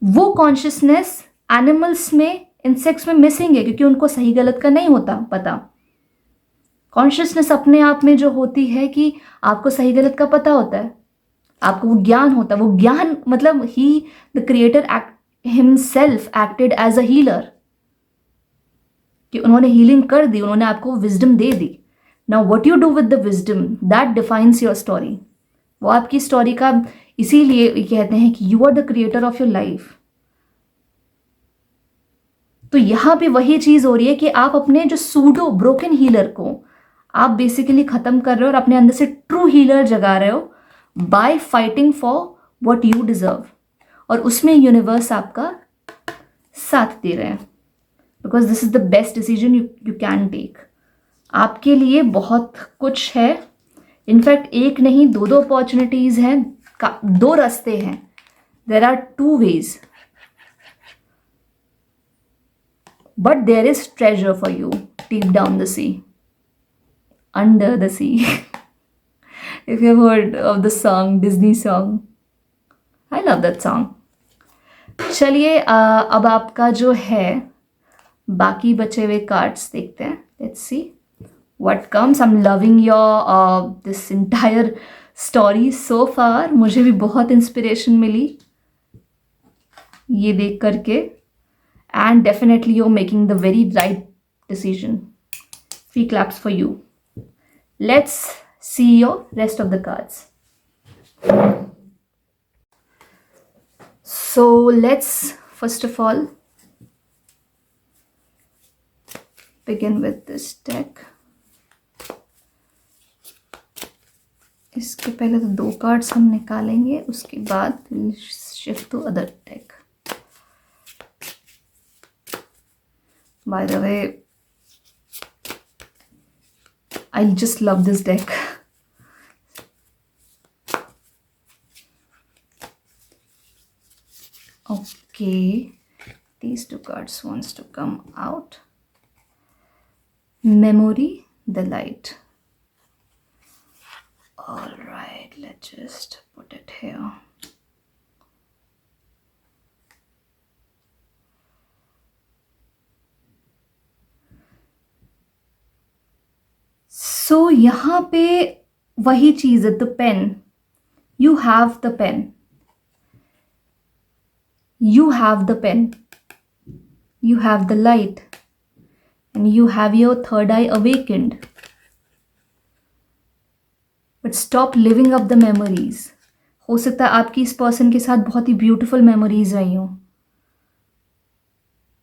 वो कॉन्शियसनेस एनिमल्स में, इंसेक्ट्स में मिसिंग है, क्योंकि उनको सही गलत का नहीं होता पता. कॉन्शियसनेस अपने आप में जो होती है कि आपको सही गलत का पता होता है, आपको वो ज्ञान होता है. वो ज्ञान मतलब ही, the creator himself acted as a healer, कि उन्होंने हीलिंग कर दी, उन्होंने आपको विजडम दे दी. Now what you do with the wisdom, that defines your story. वो आपकी स्टोरी का, इसीलिए कहते हैं कि you are the creator of your life. तो यहाँ पे वही चीज़ हो रही है कि आप अपने जो सूडो ब्रोकन हीलर को आप बेसिकली ख़त्म कर रहे हो और अपने अंदर से ट्रू हीलर जगा रहे हो by fighting for what you deserve. और उसमें यूनिवर्स आपका साथ दे रहे हैं, because this is the best decision you can take. आपके लिए बहुत कुछ है, इनफैक्ट एक नहीं दो दो अपॉर्चुनिटीज हैं, दो रास्ते हैं, there are two ways, but there is treasure for you deep down the sea, under the sea. If you have heard of the song, Disney song, I love that song. चलिए अब आपका जो है बाकी बचे हुए कार्ड्स देखते हैं। Let's see what comes. I am loving your this entire story so far. मुझे भी बहुत इंस्पिरेशन मिली ये देख करके, and definitely you are making the very right decision. 3 claps for you. Let's see your rest of the cards. So let's first of all begin with this deck. इसके पहले तो 2 कार्ड्स हम निकालेंगे, उसके बाद shift to other deck. By the way I just love this deck. Okay, these 2 cards wants to come out. Memory, the light. All right, let's just put it here. So यहाँ पे वही चीज़ है, the pen, you have the pen, you have the pen, you have the light, and you have your third eye awakened. But stop living up the memories. हो सकता है आपकी इस पर्सन के साथ बहुत ही ब्यूटीफुल मेमोरीज रही हो,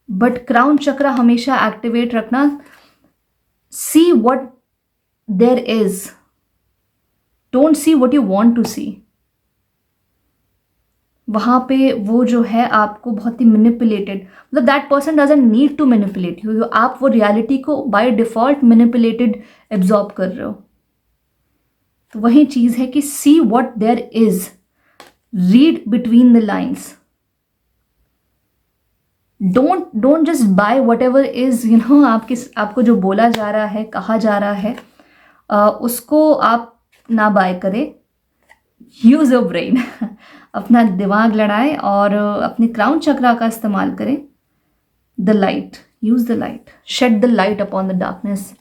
बट क्राउन चक्र हमेशा एक्टिवेट रखना। See what there is, don't see what you want to see. वहाँ पे वो जो है आपको बहुत ही मैनिपुलेटेड, मतलब that person doesn't need to manipulate you, आप वो रियलिटी को बाय डिफॉल्ट मैनिपुलेटेड एब्जॉर्ब कर रहे हो। तो वही चीज़ है कि see what there is, read between the lines, don't just buy whatever is, you know, आपको जो बोला जा रहा है, कहा जा रहा है, उसको आप ना बाय करें। यूज योर ब्रेन, अपना दिमाग लड़ाएं और अपने क्राउन चक्रा का इस्तेमाल करें। The light, use the light, shed the light upon the darkness.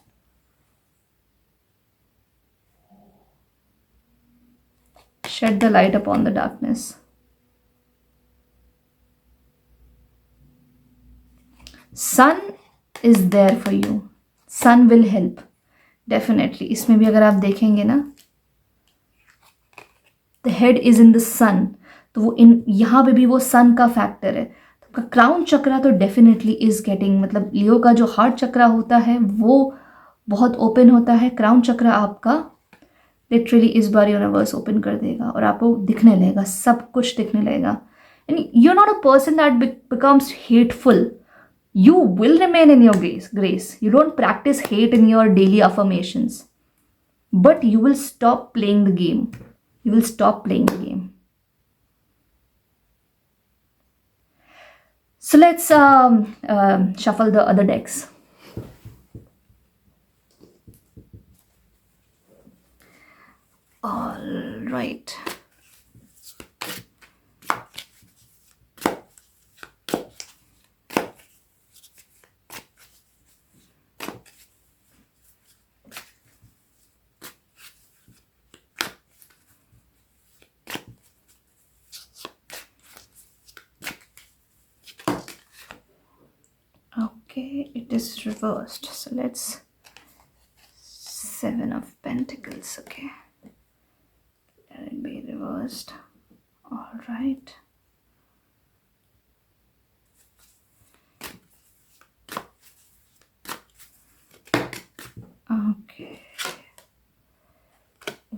Shed the light upon the darkness. Sun is there for you, sun will help definitely. इसमें भी अगर आप देखेंगे ना, the head is in the sun, तो वो इन यहाँ पे भी वो सन का फैक्टर है। तो क्राउन चक्रा तो डेफिनेटली इज गेटिंग, मतलब लियो का जो हार्ट चक्रा होता है वो बहुत ओपन होता है, क्राउन चक्रा आपका लिटरली इस बार यूनिवर्स ओपन कर देगा और आपको दिखने लगेगा, सब कुछ दिखने लगेगा। And you are not a person that becomes hateful, you will remain in your grace. You don't practice hate in your daily affirmations, but you will stop playing the game. You will stop playing the game. So let's shuffle the other decks. All right. Okay, it is reversed. So let's 7 of Pentacles. Okay, let it be reversed. All right.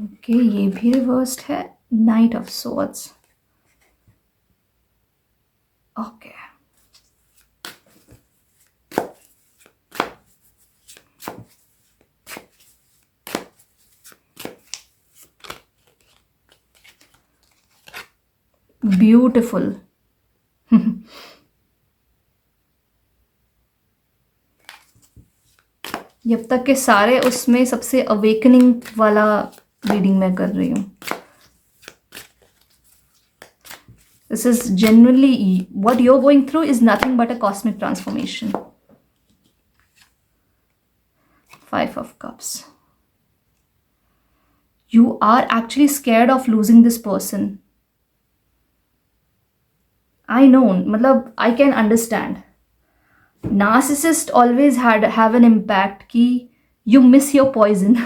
Okay, ये भी reversed है, night of swords. Okay, beautiful. जब तक के सारे उसमें सबसे awakening वाला रीडिंग मैं कर रही हूँ। This is genuinely what you're going through is nothing but a cosmic transformation. 5 of Cups. You are actually scared of losing this person. I know, matlab I can understand. Narcissist always have an impact कि you miss your poison.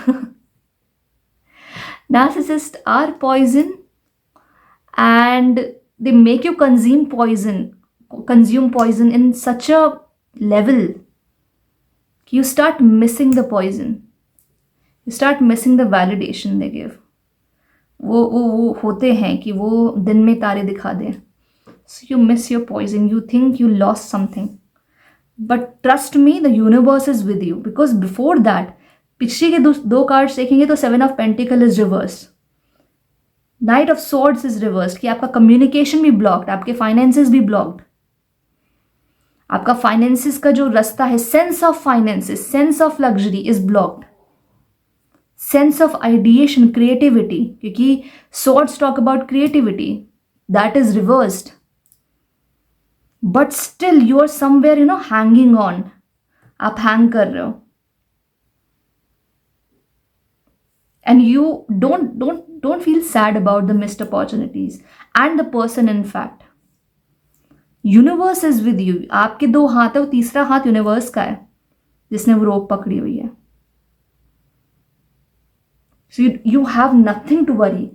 Narcissists are poison and they make you consume poison in such a level you start missing the poison, you start missing the validation they give. वो होते हैं कि वो दिन में तारे दिखा दें. So you miss your poison, you think you lost something, but trust me, the universe is with you, because before that पिछले के दो कार्ड्स देखेंगे तो 7 of Pentacle is reverse, night of swords is reverse कि आपका communication भी blocked, आपके finances भी ब्लॉक्ड, आपका फाइनेंसेस का जो रास्ता है, sense of finances, sense of luxury is blocked, sense of ideation, creativity, क्योंकि swords talk about creativity, that is reversed, but still you are somewhere hanging on, आप हैंग कर रहे हो, and you don't feel sad about the missed opportunities and the person. In fact, universe is with you. आपके 2 हाथ है, वो तीसरा हाथ यूनिवर्स का है जिसने वो रोप पकड़ी हुई है. So you have nothing to worry.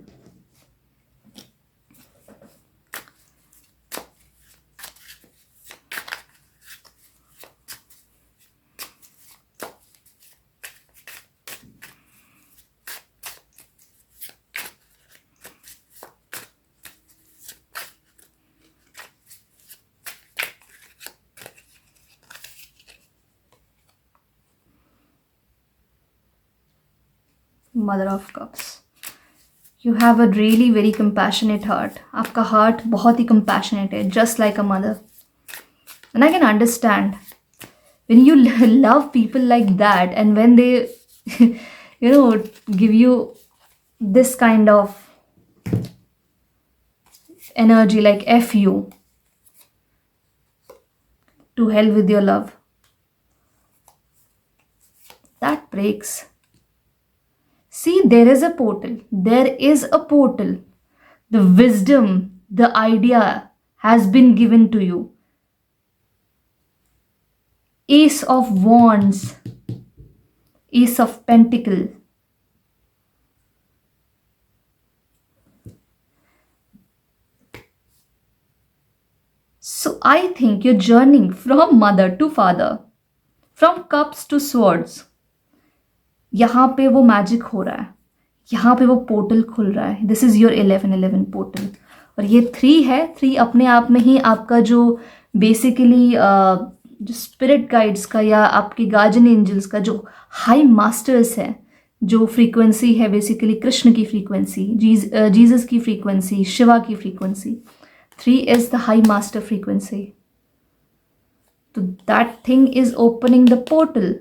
Mother of Cups. You have a really very compassionate heart. आपका heart बहुत ही compassionate है, just like a mother. And I can understand when you love people like that, and when they, give you this kind of energy like F you, to hell with your love, that breaks. See, there is a portal. There is a portal. The wisdom, the idea has been given to you. Ace of Wands, Ace of Pentacle. So I think you're journeying from mother to father, from cups to swords. यहाँ पे वो magic हो रहा है, यहाँ पे वो portal खुल रहा है. This is your 1111 portal. और ये 3 है. 3 अपने आप में ही आपका जो बेसिकली जो स्पिरिट गाइड्स का या आपके गार्जियन एंजल्स का जो हाई मास्टर्स है, जो फ्रीक्वेंसी है बेसिकली कृष्ण की फ्रीक्वेंसी, जीसस की फ्रीक्वेंसी, शिवा की frequency. 3 is the high master frequency. तो that thing is opening the portal,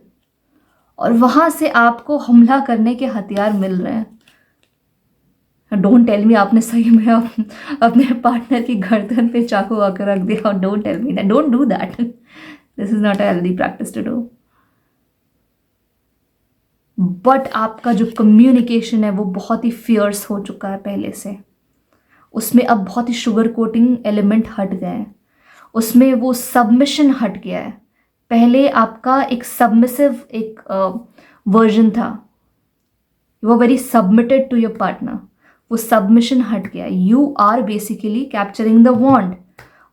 और वहां से आपको हमला करने के हथियार मिल रहे हैं. डोंट टेल मी आपने सही में अपने पार्टनर की गर्दन पे चाकू आकर रख दिया. Don't tell me that. Don't do that. This is not a healthy practice to do. But आपका जो कम्युनिकेशन है वो बहुत ही फियर्स हो चुका है पहले से. उसमें अब बहुत ही शुगर कोटिंग एलिमेंट हट गए हैं. उसमें वो सबमिशन हट गया है. पहले आपका एक सबमिसिव एक वर्जन था. You are very submitted to your partner. वो सबमिशन हट गया. You are basically capturing the wand.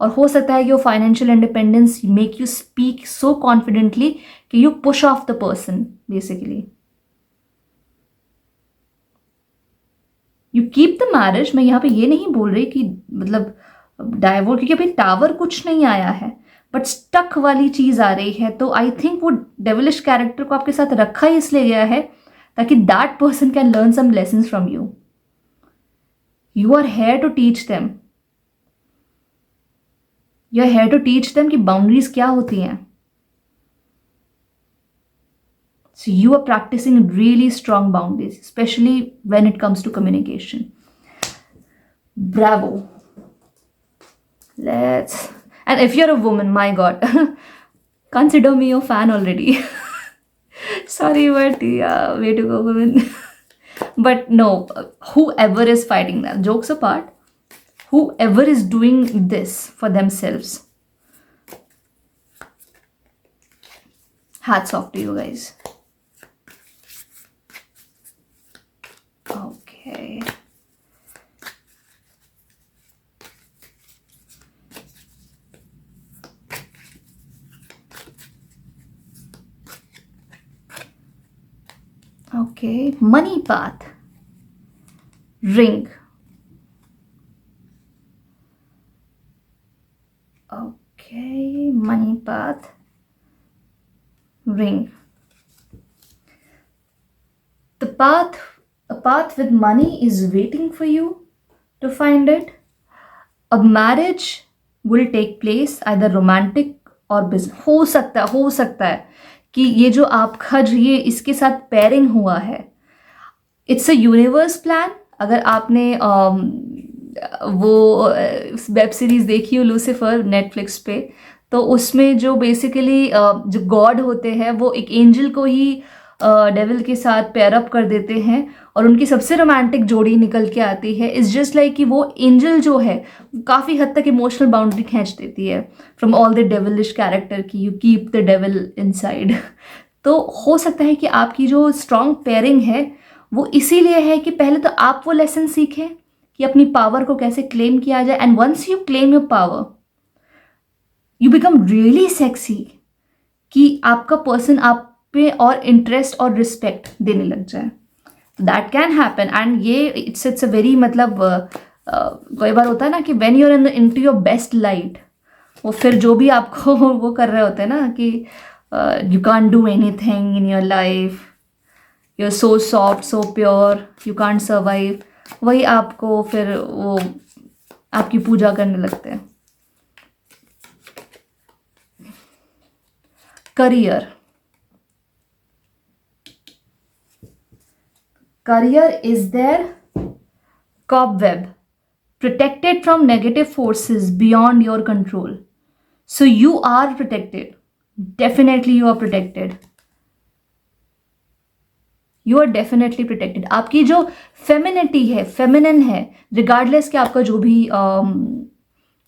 और हो सकता है कि वो financial independence make you speak so confidently कि you push off the person basically. You keep the marriage, मैं यहाँ पे ये नहीं बोल रही कि मतलब डाइवोर्स, क्योंकि अभी टावर कुछ नहीं आया है, बट स्टक वाली चीज आ रही है। तो आई थिंक वो डेविलिश कैरेक्टर को आपके साथ रखा ही इसलिए गया है ताकि that person can learn some lesson from you. You are here to teach them, you are here to teach them कि बाउंड्रीज क्या होती हैं। So you are practicing really strong boundaries, especially when it comes to communication. Bravo. And if you're a woman, my God, consider me your fan already. Sorry, but yeah, way to go, women. But no, whoever is fighting that, jokes apart, whoever is doing this for themselves, hats off to you guys. Okay. Okay, money path. Ring. Okay, money path. Ring. A path with money is waiting for you to find it. A marriage will take place either romantic or business. हो सकता है कि ये जो आपका जो ये इसके साथ पेयरिंग हुआ है, इट्स अ यूनिवर्स प्लान। अगर आपने वो वेब सीरीज देखी हो लूसीफर नेटफ्लिक्स पे, तो उसमें जो बेसिकली जो गॉड होते हैं वो एक एंजल को ही डेविल के साथ पेयर अप कर देते हैं और उनकी सबसे रोमांटिक जोड़ी निकल के आती है। इट्स जस्ट लाइक कि वो एंजल जो है काफ़ी हद तक इमोशनल बाउंड्री खींच देती है from all the devilish character की you keep the devil inside. तो हो सकता है कि आपकी जो स्ट्रॉन्ग पेयरिंग है वो इसीलिए है कि पहले तो आप वो लेसन सीखें कि अपनी पावर को कैसे क्लेम किया जाए, and once you claim your power you become really sexy, कि आपका पर्सन आप पे और इंटरेस्ट और रिस्पेक्ट देने लग जाए। दैट कैन हैपन, एंड ये इट्स अ वेरी मतलब कई बार होता है ना कि when you are in to your best light, वो फिर जो भी आपको वो कर रहे होते हैं ना कि you can't do anything in your life, you are so soft so pure, you can't survive, वही आपको फिर वो आपकी पूजा करने लगते हैं। Career is their cobweb, protected from negative forces beyond your control. So you are protected. Definitely you are protected. You are definitely protected. आपकी जो फेमिनिटी है, फेमिनिन है, रिगार्डलेस कि आपका जो भी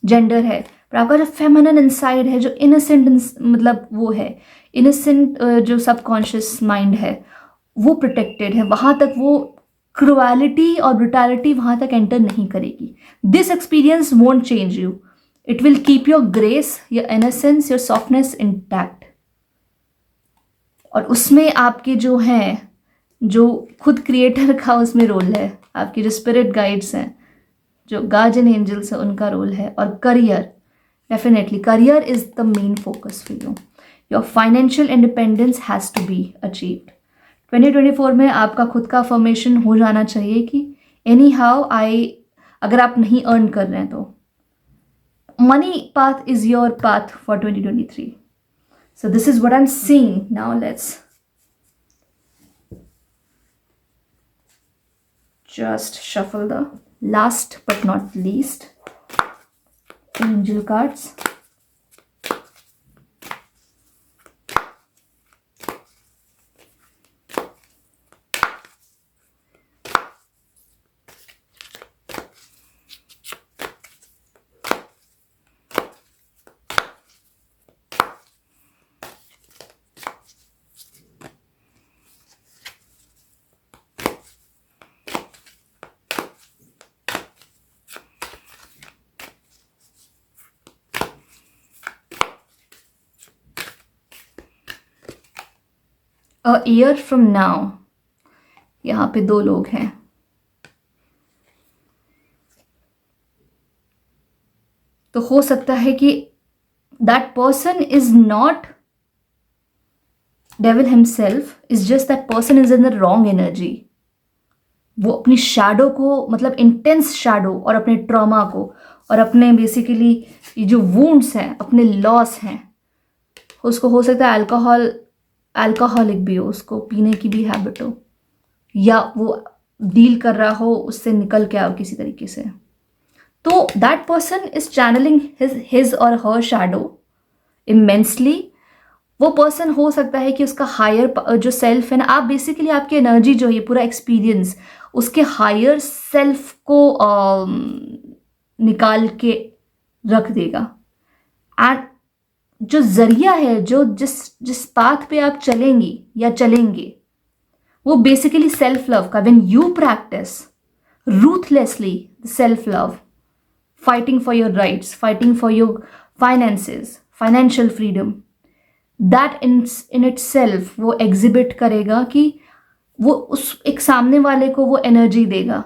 जेंडर है, पर आपका जो फेमिनिन इनसाइड है, जो इनोसेंट मतलब वो है इनोसेंट, जो सबकॉन्शियस माइंड है वो प्रोटेक्टेड है। वहाँ तक वो क्रुएलिटी और ब्रुटैलिटी वहाँ तक एंटर नहीं करेगी। This experience won't change you, it will keep your grace, your innocence, your softness intact. और उसमें आपके जो हैं, जो खुद क्रिएटर का उसमें रोल है, आपकी जो स्पिरिट गाइड्स हैं, जो गार्जियन एंजल्स हैं, उनका रोल है। और career, definitely career is the main focus for you. Your financial independence has to be achieved. 2024 में आपका खुद का फॉर्मेशन हो जाना चाहिए कि एनी हाउ अगर आप नहीं अर्न कर रहे हैं तो money path is your path for 2023। So this is what I am seeing now. Let's just shuffle the last but not least angel cards. A year from now, यहाँ पे दो लोग हैं। तो हो सकता है कि that person is not devil himself, is just that person is in the wrong energy. वो अपनी शैडो को, मतलब इंटेंस शैडो, और अपने ट्रॉमा को, और अपने बेसिकली ये जो वुंड्स हैं, अपने लॉस हैं, उसको हो सकता है अल्कोहलिक भी हो, उसको पीने की भी हैबिट हो, या वो डील कर रहा हो उससे निकल के आओ किसी तरीके से। तो that person is channelling his or her shadow immensely. वो पर्सन हो सकता है कि उसका हायर जो सेल्फ है ना, आप बेसिकली आपकी एनर्जी जो है, ये पूरा एक्सपीरियंस उसके हायर सेल्फ को निकाल के रख देगा। एंड जो जरिया है, जो जिस पाथ पे आप चलेंगी या चलेंगे, वो बेसिकली सेल्फ लव का। When you practice ruthlessly self love, fighting for your rights, fighting for your finances, financial freedom, that in itself वो एग्जिबिट करेगा कि वो उस एक सामने वाले को वो एनर्जी देगा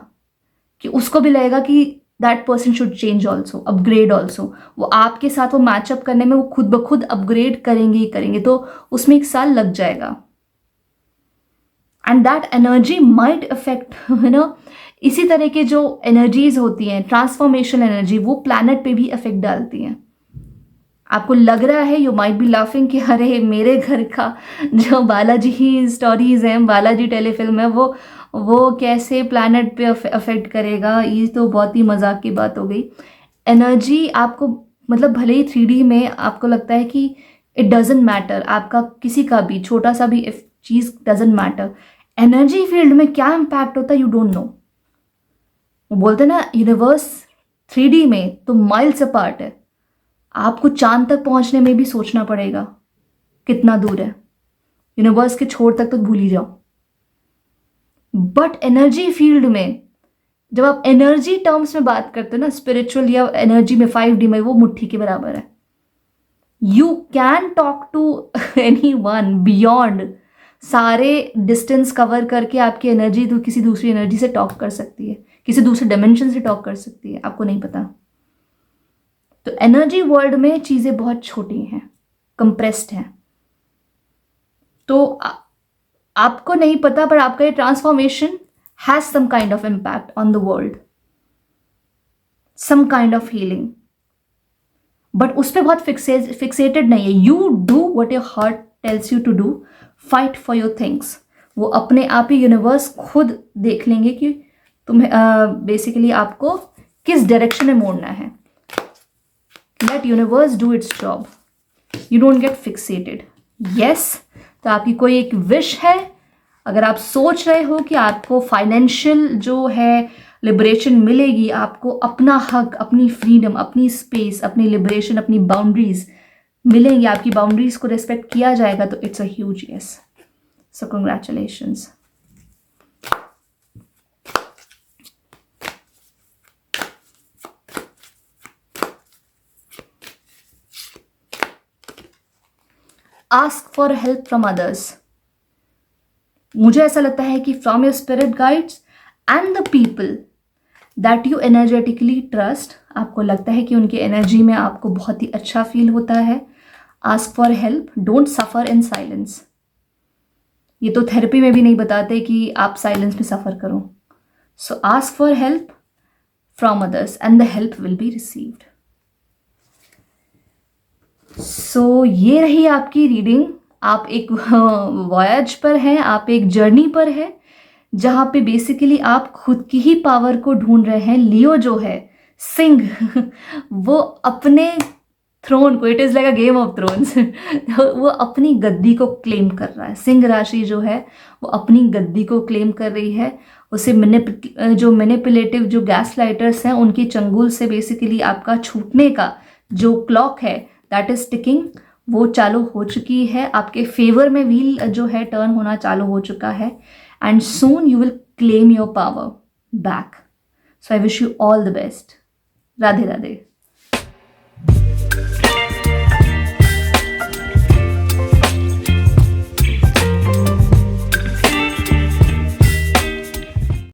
कि उसको भी लगेगा कि that person should change also, upgrade also. वो आपके साथ वो मैचअप करने में वो खुद ब खुद अपग्रेड करेंगे ही करेंगे। तो उसमें 1 साल लग जाएगा। And that energy might affect, you know, इसी तरह के जो एनर्जीज होती हैं, ट्रांसफॉर्मेशन एनर्जी, वो प्लैनेट पे भी इफेक्ट डालती हैं। आपको लग रहा है, यू माइट बी लाफिंग कि अरे मेरे घर का जो बालाजी ही स्टोरीज हैं, बालाजी टेलीफिल्म है, वो कैसे प्लैनेट पे अफेक्ट करेगा। ये तो बहुत ही मजाक की बात हो गई। एनर्जी आपको, मतलब भले ही 3D में आपको लगता है कि इट डजेंट मैटर, आपका किसी का भी छोटा सा भी चीज़ डजेंट मैटर, एनर्जी फील्ड में क्या इम्पैक्ट होता है यू डोंट नो। वो बोलते हैं ना, यूनिवर्स 3D में तो माइल्स अपार्ट है। आपको चांद तक पहुंचने में भी सोचना पड़ेगा कितना दूर है, यूनिवर्स के छोर तक तो भूल ही जाओ। बट एनर्जी फील्ड में जब आप एनर्जी टर्म्स में बात करते हो ना, स्पिरिचुअल या एनर्जी में 5D में, वो मुट्ठी के बराबर है। You can talk to anyone beyond, सारे डिस्टेंस कवर करके आपकी एनर्जी तो किसी दूसरी एनर्जी से टॉक कर सकती है, किसी दूसरे डायमेंशन से टॉक कर सकती है, आपको नहीं पता। तो एनर्जी वर्ल्ड में चीज़ें बहुत छोटी हैं, कंप्रेस्ड हैं। तो आपको नहीं पता, पर आपका ये transformation has some kind of impact on the world, some kind of healing. But उस पर बहुत फिक्सेटेड नहीं है। You do what your heart tells you to do, fight for your things. वो अपने आप ही यूनिवर्स खुद देख लेंगे कि तुम्हें बेसिकली आपको किस डायरेक्शन में मोड़ना है। Let universe do its job, you don't get fixated. Yes, तो आपकी कोई एक विश है, अगर आप सोच रहे हो कि आपको फाइनेंशियल जो है लिबरेशन मिलेगी, आपको अपना हक, अपनी फ्रीडम, अपनी स्पेस, अपनी लिबरेशन, अपनी बाउंड्रीज मिलेंगी, आपकी बाउंड्रीज को रिस्पेक्ट किया जाएगा, तो it's a huge yes. So congratulations. Ask for help from others. मुझे ऐसा लगता है कि from your spirit guides and the people that you energetically trust, आपको लगता है कि उनकी एनर्जी में आपको बहुत ही अच्छा फील होता है। Ask for help, don't suffer in silence. ये तो थेरेपी में भी नहीं बताते कि आप साइलेंस में सफ़र करो। So ask for help from others and the help will be received. So ये रही आपकी रीडिंग। आप एक वॉयज पर हैं, आप एक जर्नी पर हैं, जहाँ पे बेसिकली आप खुद की ही पावर को ढूंढ रहे हैं। लियो जो है, सिंह, वो अपने थ्रोन को, it is like a game of thrones, वो अपनी गद्दी को क्लेम कर रहा है। सिंह राशि जो है वो अपनी गद्दी को क्लेम कर रही है। उसे जो मैनिपुलेटिव जो गैस लाइटर्स हैं उनकी चंगुल से बेसिकली आपका छूटने का जो क्लॉक है दैट इज टिकिंग, वो चालू हो चुकी है। आपके फेवर में व्हील जो है टर्न होना चालू हो चुका है। And soon you will claim your power back. So I wish you all the best. Radhe Radhe.